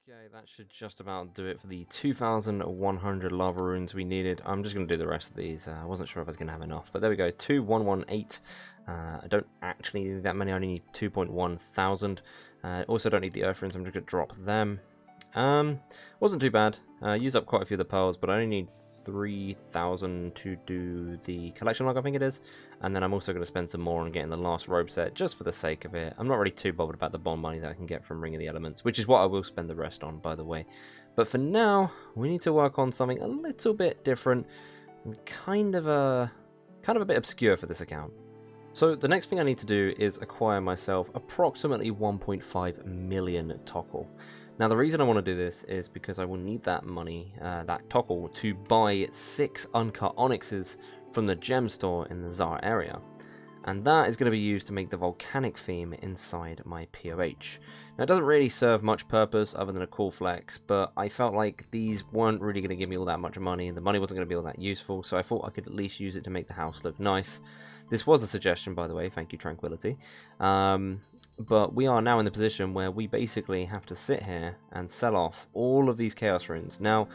Okay, that should just about do it for the 2,100 lava runes we needed. I'm just going to do the rest of these. I wasn't sure if I was going to have enough, but there we go. 2,118. I don't actually need that many. I only need 2.1 thousand. Also don't need the earth runes. I'm just going to drop them. Wasn't too bad. Used up quite a few of the pearls, but I only need 3,000 to do the collection log, I think it is. And then I'm also going to spend some more on getting the last robe set, just for the sake of it. I'm not really too bothered about the bond money that I can get from Ring of the Elements, which is what I will spend the rest on, by the way. But for now, we need to work on something a little bit different, and kind of a bit obscure for this account. So the next thing I need to do is acquire myself approximately 1.5 million Tokkul. Now the reason I want to do this is because I will need that money, that Tokkul, to buy 6 uncut onyxes from the gem store in the Zara area. And that is going to be used to make the volcanic theme inside my POH. Now it doesn't really serve much purpose other than a cool flex, but I felt like these weren't really going to give me all that much money, and the money wasn't going to be all that useful, so I thought I could at least use it to make the house look nice. This was a suggestion, by the way, thank you Tranquility. But we are now in the position where we basically have to sit here and sell off all of these chaos runes. Now,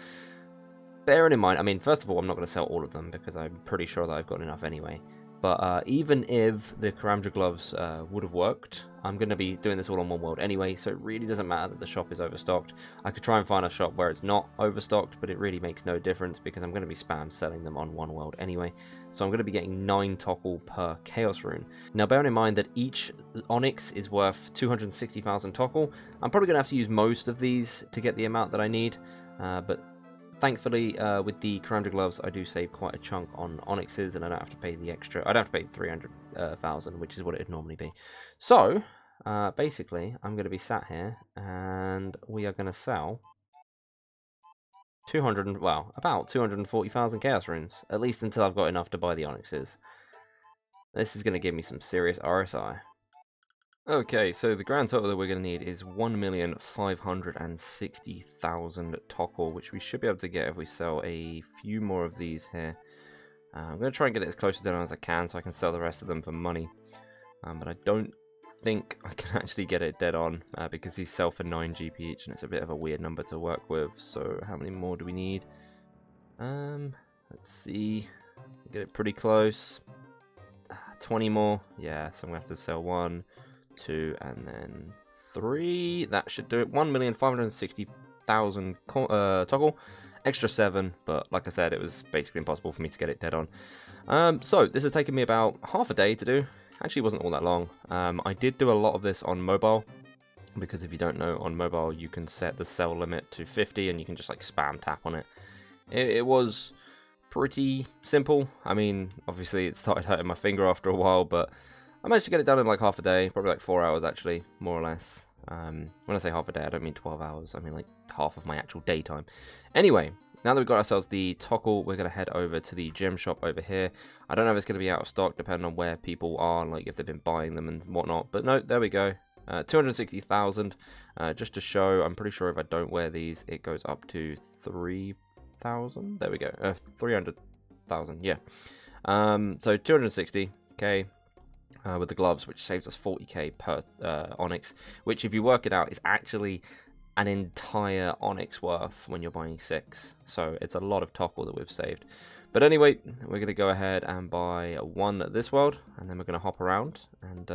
bearing in mind, I mean, first of all, I'm not going to sell all of them because I'm pretty sure that I've got enough anyway. But even if the Karamja gloves would have worked, I'm going to be doing this all on one world anyway, so it really doesn't matter that the shop is overstocked. I could try and find a shop where it's not overstocked, but it really makes no difference because I'm going to be spam selling them on one world anyway. So I'm going to be getting 9 Tokkul per chaos rune. Now bearing in mind that each onyx is worth 260,000 Tokkul, I'm probably going to have to use most of these to get the amount that I need, but thankfully, with the Karamja gloves, I do save quite a chunk on onyxes, and I don't have to pay the extra. I don't have to pay 300,000, which is what it would normally be. So, basically, I'm going to be sat here, and we are going to sell about 240,000 chaos runes, at least until I've got enough to buy the onyxes. This is going to give me some serious RSI. Okay, so the grand total that we're going to need is 1,560,000 Tokkul, which we should be able to get if we sell a few more of these here. I'm going to try and get it as close to done as I can so I can sell the rest of them for money. But I don't think I can actually get it dead on because these sell for 9 GP each and it's a bit of a weird number to work with. So how many more do we need? Let's see. Get it pretty close. 20 more. Yeah, so I'm going to have to sell 1, 2, and then 3. That should do it. 1,560,000 Tokkul. Extra 7, but like I said, it was basically impossible for me to get it dead on. So this has taken me about half a day to do. Actually, it wasn't all that long. I did do a lot of this on mobile, because if you don't know, on mobile you can set the sell limit to 50 and you can just like spam tap on it. It was pretty simple. I mean, obviously it started hurting my finger after a while, but I managed to get it done in like half a day, probably like 4 hours actually, more or less. When I say half a day, I don't mean 12 hours, I mean like half of my actual daytime. Anyway, now that we've got ourselves the Tokkul, we're going to head over to the gem shop over here. I don't know if it's going to be out of stock, depending on where people are, like if they've been buying them and whatnot. But no, there we go. 260,000, just to show, I'm pretty sure if I don't wear these, it goes up to 3,000. There we go, 300,000, yeah. So 260k. With the gloves, which saves us 40k per onyx, which if you work it out is actually an entire onyx worth when you're buying 6. So it's a lot of Tokkul that we've saved. But anyway, we're going to go ahead and buy 1 this world, and then we're going to hop around, and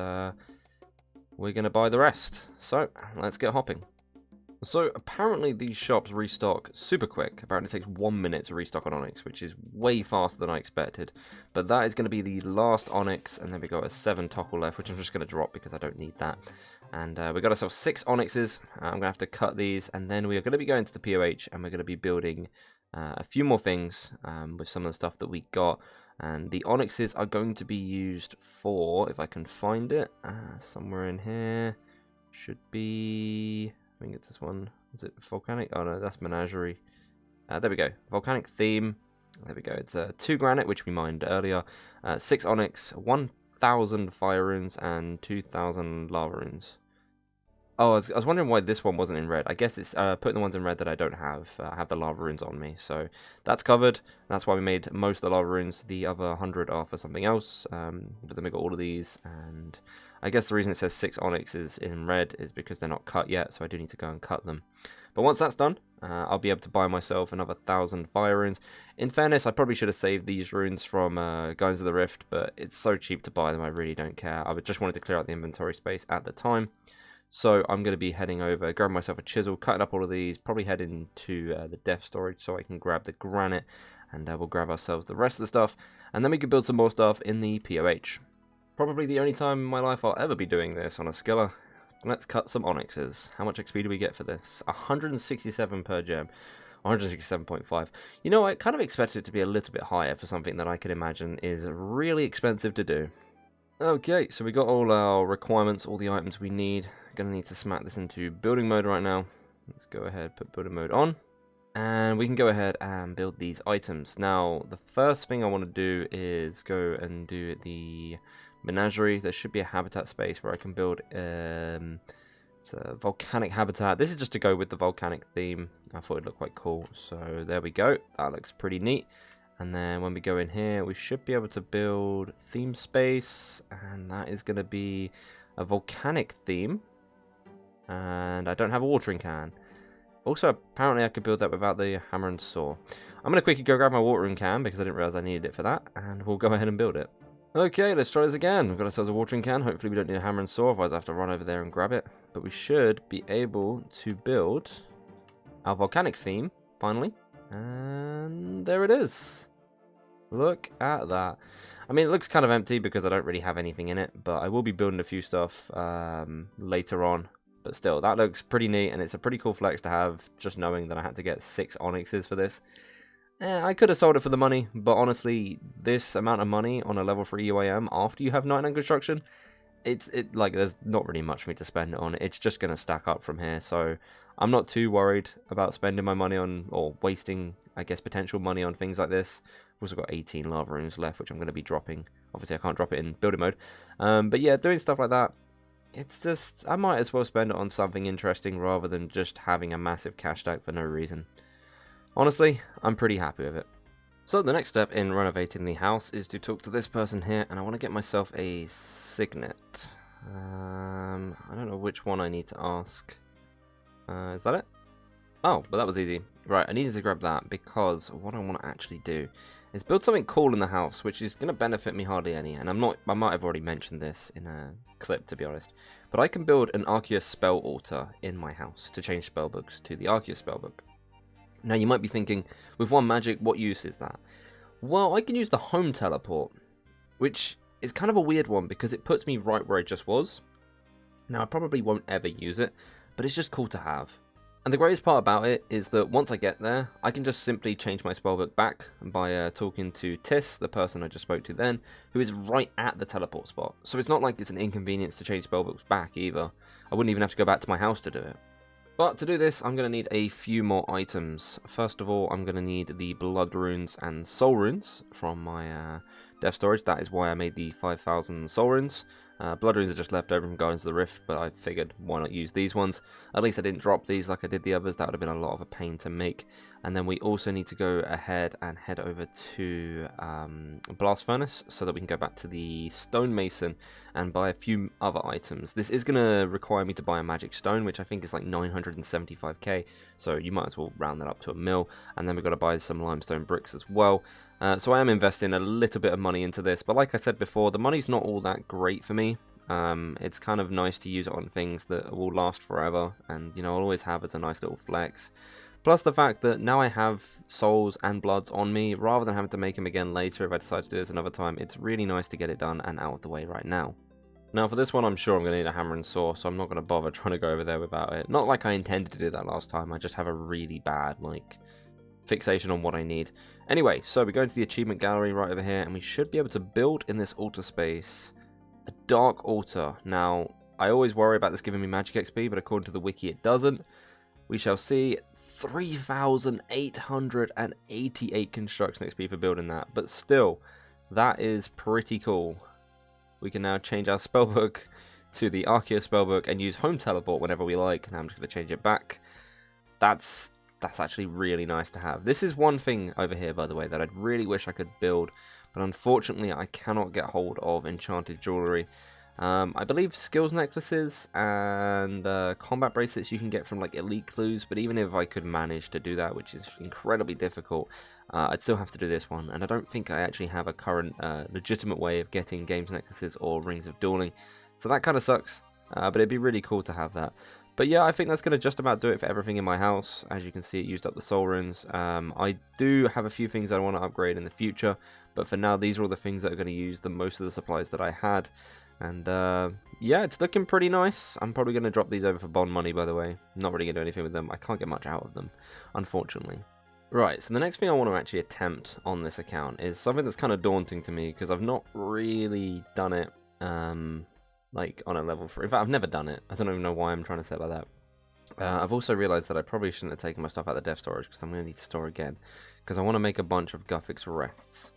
we're going to buy the rest. So let's get hopping. So apparently these shops restock super quick. Apparently it takes 1 minute to restock an onyx, which is way faster than I expected. But that is going to be the last onyx, and then we got a 7 Tokkul left, which I'm just going to drop because I don't need that. And we got ourselves 6 onyxes. I'm going to have to cut these, and then we are going to be going to the POH, and we're going to be building a few more things with some of the stuff that we got. And the onyxes are going to be used for, if I can find it, somewhere in here, should be... I think it's this one. Is it volcanic? Oh no, that's menagerie. There we go. Volcanic theme. There we go. It's 2 granite, which we mined earlier. 6 onyx, 1,000 fire runes, and 2,000 lava runes. Oh, I was wondering why this one wasn't in red. I guess it's putting the ones in red that I don't have. I have the lava runes on me, so that's covered. That's why we made most of the lava runes. The other 100 are for something else. But then we got all of these, and I guess the reason it says 6 onyx is in red is because they're not cut yet, so I do need to go and cut them. But once that's done, I'll be able to buy myself another 1,000 fire runes. In fairness, I probably should have saved these runes from Guardians of the Rift, but it's so cheap to buy them, I really don't care. I just wanted to clear out the inventory space at the time. So I'm going to be heading over, grab myself a chisel, cutting up all of these, probably head into the depth storage so I can grab the granite, and we'll grab ourselves the rest of the stuff, and then we can build some more stuff in the POH. Probably the only time in my life I'll ever be doing this on a skiller. Let's cut some onyxes. How much XP do we get for this? 167 per gem. 167.5. You know, I kind of expected it to be a little bit higher for something that I could imagine is really expensive to do. Okay, so we got all our requirements, all the items we need. Gonna need to smack this into building mode right now. Let's go ahead, put building mode on. And we can go ahead and build these items. Now, the first thing I want to do is go and do the menagerie. There should be a habitat space where I can build it's a volcanic habitat. This is just to go with the volcanic theme. I thought it'd look quite cool. So there we go. That looks pretty neat. And then when we go in here, we should be able to build theme space. And that is going to be a volcanic theme. And I don't have a watering can. Also, apparently I could build that without the hammer and saw. I'm going to quickly go grab my watering can because I didn't realize I needed it for that. And we'll go ahead and build it. Okay, let's try this again. We've got ourselves a watering can. Hopefully we don't need a hammer and saw, otherwise I have to run over there and grab it. But we should be able to build our volcanic theme, finally. And there it is. Look at that. I mean, it looks kind of empty because I don't really have anything in it, but I will be building a few stuff later on. But still, that looks pretty neat, and it's a pretty cool flex to have, just knowing that I had to get 6 onyxes for this. I could have sold it for the money, but honestly, this amount of money on a level 3 UIM after you have 9 construction, like there's not really much for me to spend it on. It's just going to stack up from here, so I'm not too worried about spending my money on, or wasting, I guess, potential money on things like this. I've also got 18 lava runes left, which I'm going to be dropping. Obviously, I can't drop it in building mode. But yeah, doing stuff like that, it's just, I might as well spend it on something interesting rather than just having a massive cash stack for no reason. Honestly, I'm pretty happy with it. So the next step in renovating the house is to talk to this person here, and I want to get myself a signet. I don't know which one I need to ask. Is that it? Oh, but that was easy. Right, I needed to grab that because what I want to actually do is build something cool in the house, which is going to benefit me hardly any. And I might have already mentioned this in a clip, to be honest. But I can build an Arceus spell altar in my house to change spellbooks to the Arceus spellbook. Now you might be thinking, with one magic, what use is that? Well, I can use the home teleport, which is kind of a weird one because it puts me right where I just was. Now I probably won't ever use it, but it's just cool to have. And the greatest part about it is that once I get there, I can just simply change my spellbook back by talking to Tis, the person I just spoke to then, who is right at the teleport spot. So it's not like it's an inconvenience to change spellbooks back either. I wouldn't even have to go back to my house to do it. But to do this, I'm going to need a few more items. First of all, I'm going to need the blood runes and soul runes from my dev storage. That is why I made the 5,000 soul runes. Blood runes are just left over from Guardians of the Rift, but I figured why not use these ones. At least I didn't drop these like I did the others. That would have been a lot of a pain to make. And then we also need to go ahead and head over to Blast Furnace so that we can go back to the Stonemason and buy a few other items. This is going to require me to buy a magic stone, which I think is like 975k, so you might as well round that up to a mil. And then we've got to buy some limestone bricks as well. So I am investing a little bit of money into this, but like I said before, the money's not all that great for me. It's kind of nice to use it on things that will last forever, and you know, I'll always have as a nice little flex. Plus the fact that now I have souls and bloods on me, rather than having to make them again later if I decide to do this another time, it's really nice to get it done and out of the way right now. Now for this one, I'm sure I'm going to need a hammer and saw, so I'm not going to bother trying to go over there without it. Not like I intended to do that last time, I just have a really bad, like, fixation on what I need. Anyway, so we go into the achievement gallery right over here, and we should be able to build in this altar space a dark altar. Now, I always worry about this giving me magic XP, but according to the wiki it doesn't. We shall see. 3,888 construction XP for building that, but still, that is pretty cool. We can now change our spellbook to the Arceus spellbook and use home teleport whenever we like. Now I'm just going to change it back. That's actually really nice to have. This is one thing over here, by the way, that I'd really wish I could build, but unfortunately I cannot get hold of enchanted jewelry. I believe skills necklaces and combat bracelets you can get from like elite clues, but even if I could manage to do that, which is incredibly difficult, I'd still have to do this one, and I don't think I actually have a current legitimate way of getting games necklaces or rings of dueling, so that kind of sucks, but it'd be really cool to have that. But yeah, I think that's going to just about do it for everything in my house. As you can see, it used up the soul runes. I do have a few things I want to upgrade in the future, but for now these are all the things that are going to use the most of the supplies that I had. And yeah, it's looking pretty nice. I'm probably going to drop these over for bond money, by the way. Not really going to do anything with them. I can't get much out of them, unfortunately. Right, so the next thing I want to actually attempt on this account is something that's kind of daunting to me, because I've not really done it like on a level 3. In fact, I've never done it. I don't even know why I'm trying to say it like that. I've also realised that I probably shouldn't have taken my stuff out of the dev storage, because I'm going to need to store again, because I want to make a bunch of Guffix rests.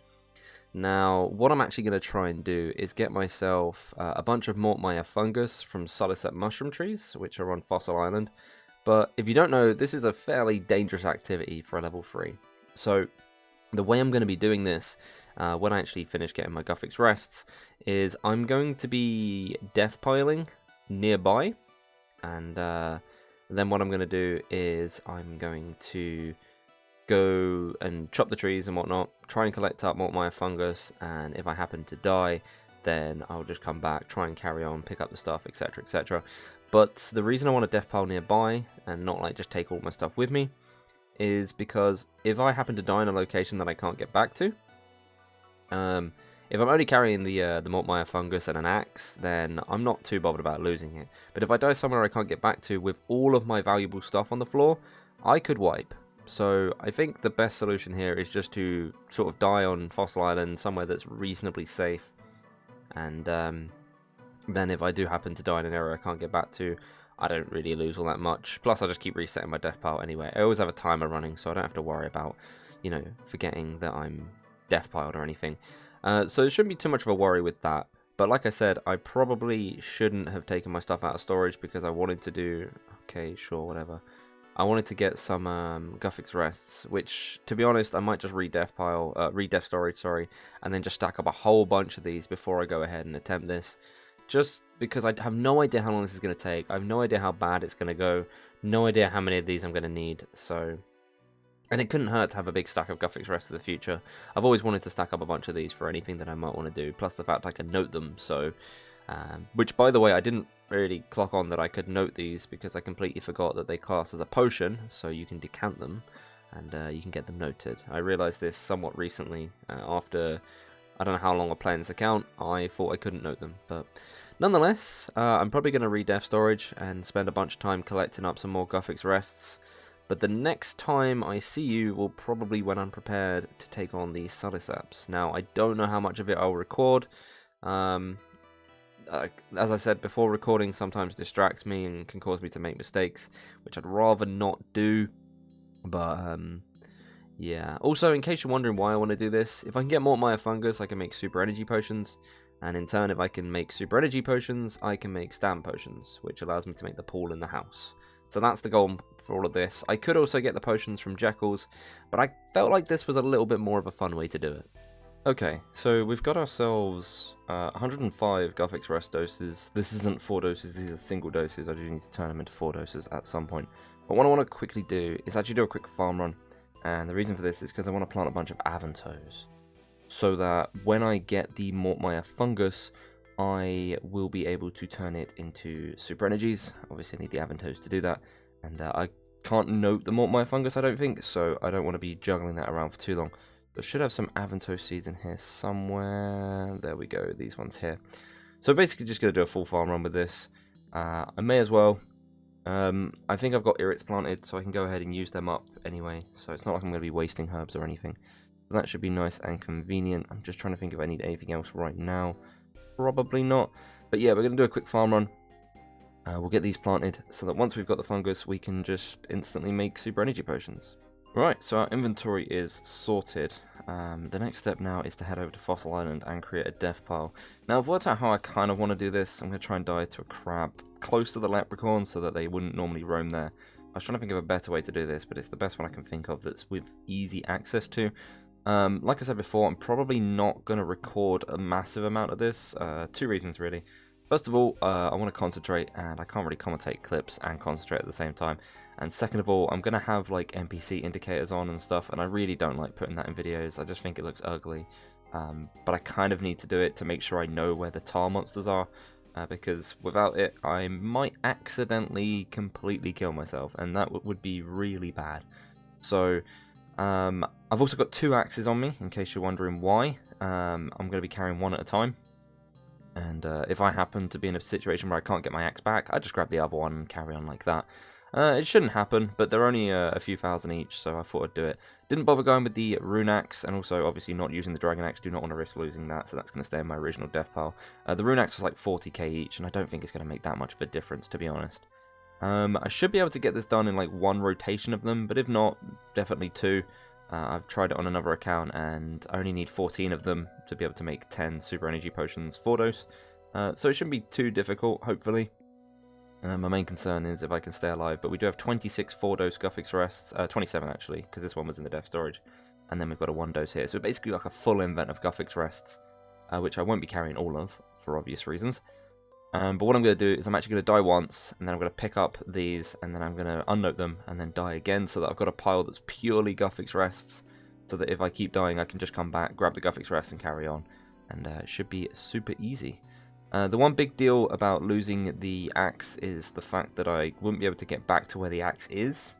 Now, what I'm actually going to try and do is get myself a bunch of Mortmire fungus from Solicet mushroom trees, which are on Fossil Island. But if you don't know, this is a fairly dangerous activity for a level 3. So the way I'm going to be doing this, when I actually finish getting my Guffix rests, is I'm going to be death piling nearby. And then what I'm going to do is I'm going to go and chop the trees and whatnot, try and collect up Mortmire fungus, and if I happen to die, then I'll just come back, try and carry on, pick up the stuff, etc, etc. But the reason I want a death pile nearby, and not like just take all my stuff with me, is because if I happen to die in a location that I can't get back to, if I'm only carrying the Mortmire fungus and an axe, then I'm not too bothered about losing it. But if I die somewhere I can't get back to with all of my valuable stuff on the floor, I could wipe. So I think the best solution here is just to sort of die on Fossil Island, somewhere that's reasonably safe. And then if I do happen to die in an area I can't get back to, I don't really lose all that much. Plus I just keep resetting my death pile anyway. I always have a timer running, so I don't have to worry about, you know, forgetting that I'm death piled or anything. So it shouldn't be too much of a worry with that. But like I said, I probably shouldn't have taken my stuff out of storage, because I wanted to do... Okay, sure, whatever. I wanted to get some Guffix rests, which, to be honest, I might just re-death storage, sorry, and then just stack up a whole bunch of these before I go ahead and attempt this. Just because I have no idea how long this is going to take. I have no idea how bad it's going to go. No idea how many of these I'm going to need. So, and it couldn't hurt to have a big stack of Guffix rests in the future. I've always wanted to stack up a bunch of these for anything that I might want to do. Plus the fact I can note them. So, which, by the way, I didn't really clock on that I could note these, because I completely forgot that they class as a potion, so you can decant them and you can get them noted. I realized this somewhat recently after I don't know how long I played this account. I thought I couldn't note them, but nonetheless, I'm probably going to re-dev storage and spend a bunch of time collecting up some more Guffix rests. But the next time I see you will probably when I'm prepared to take on the Salisaps. Now, I don't know how much of it I'll record. As I said before, recording sometimes distracts me and can cause me to make mistakes, which I'd rather not do. But yeah. Also, in case you're wondering why I want to do this, if I can get Mortmire fungus, I can make super energy potions, and in turn, if I can make super energy potions, I can make stand potions, which allows me to make the pool in the house. So that's the goal for all of this. I could also get the potions from Jekyll's, but I felt like this was a little bit more of a fun way to do it. Okay, so we've got ourselves 105 Guffix rest doses. This isn't 4 doses, these are single doses. I do need to turn them into 4 doses at some point. But what I want to quickly do is actually do a quick farm run. And the reason for this is because I want to plant a bunch of Avantos, so that when I get the Mortmire fungus, I will be able to turn it into super energies. Obviously I need the Avantos to do that. And I can't note the Mortmire fungus, I don't think, so I don't want to be juggling that around for too long. I should have some Avanto seeds in here somewhere. There we go, these ones here. So basically just going to do a full farm run with this. I may as well. I think I've got irrits planted, so I can go ahead and use them up anyway. So it's not like I'm going to be wasting herbs or anything. So that should be nice and convenient. I'm just trying to think if I need anything else right now. Probably not. But yeah, we're going to do a quick farm run. We'll get these planted so that once we've got the fungus, we can just instantly make super energy potions. Right, so our inventory is sorted. The next step now is to head over to Fossil Island and create a death pile. Now, I've worked out how I kind of want to do this. I'm going to try and die to a crab close to the leprechauns so that they wouldn't normally roam there. I was trying to think of a better way to do this, but it's the best one I can think of that's with easy access to. Like I said before, I'm probably not going to record a massive amount of this. 2 reasons, really. First of all, I want to concentrate, and I can't really commentate clips and concentrate at the same time. And second of all, I'm going to have like NPC indicators on and stuff, and I really don't like putting that in videos. I just think it looks ugly. But I kind of need to do it to make sure I know where the tar monsters are, because without it, I might accidentally completely kill myself, and that would be really bad. So, I've also got 2 axes on me, in case you're wondering why. I'm going to be carrying one at a time. And if I happen to be in a situation where I can't get my axe back, I just grab the other one and carry on like that. It shouldn't happen, but they're only a few thousand each, so I thought I'd do it. Didn't bother going with the rune axe, and also obviously not using the dragon axe. Do not want to risk losing that, so that's going to stay in my original death pile. The rune axe was like 40k each, and I don't think it's going to make that much of a difference, to be honest. I should be able to get this done in like 1 rotation of them, but if not, definitely 2. I've tried it on another account, and I only need 14 of them to be able to make 10 super energy potions 4 dose. So it shouldn't be too difficult, hopefully. My main concern is if I can stay alive, but we do have 26 4-dose Guffix rests, 27 actually, because this one was in the dev storage, and then we've got a 1-dose here, so basically like a full invent of Guffix rests, which I won't be carrying all of, for obvious reasons. But what I'm going to do is I'm actually going to die once, and then I'm going to pick up these, and then I'm going to unnote them, and then die again, so that I've got a pile that's purely Guffix rests, so that if I keep dying I can just come back, grab the Guffix rests, and carry on, and it should be super easy. The one big deal about losing the axe is the fact that I wouldn't be able to get back to where the axe is,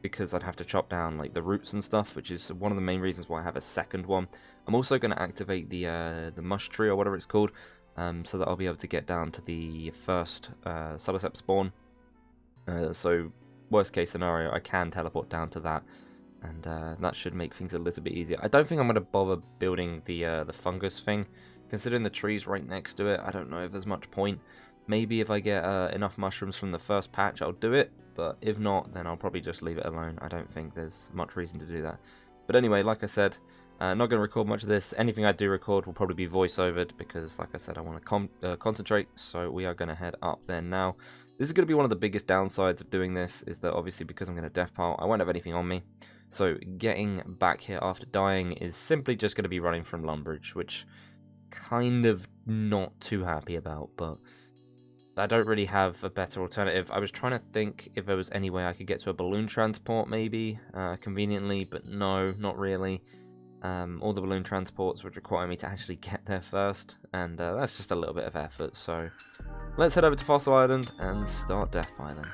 because I'd have to chop down like the roots and stuff, which is one of the main reasons why I have a second one. I'm also going to activate the mush tree or whatever it's called, so that I'll be able to get down to the first Subacep spawn. So worst case scenario, I can teleport down to that, and that should make things a little bit easier. I don't think I'm going to bother building the fungus thing. Considering the tree's right next to it, I don't know if there's much point. Maybe if I get enough mushrooms from the first patch, I'll do it. But if not, then I'll probably just leave it alone. I don't think there's much reason to do that. But anyway, like I said, not going to record much of this. Anything I do record will probably be voice-overed because, like I said, I want to concentrate. So we are going to head up there now. This is going to be one of the biggest downsides of doing this, is that obviously because I'm going to death pile, I won't have anything on me. So getting back here after dying is simply just going to be running from Lumbridge, which kind of not too happy about, but I don't really have a better alternative. I was trying to think if there was any way I could get to a balloon transport maybe, conveniently, but no, not really. All the balloon transports would require me to actually get there first, and that's just a little bit of effort, so let's head over to Fossil Island and start death piling.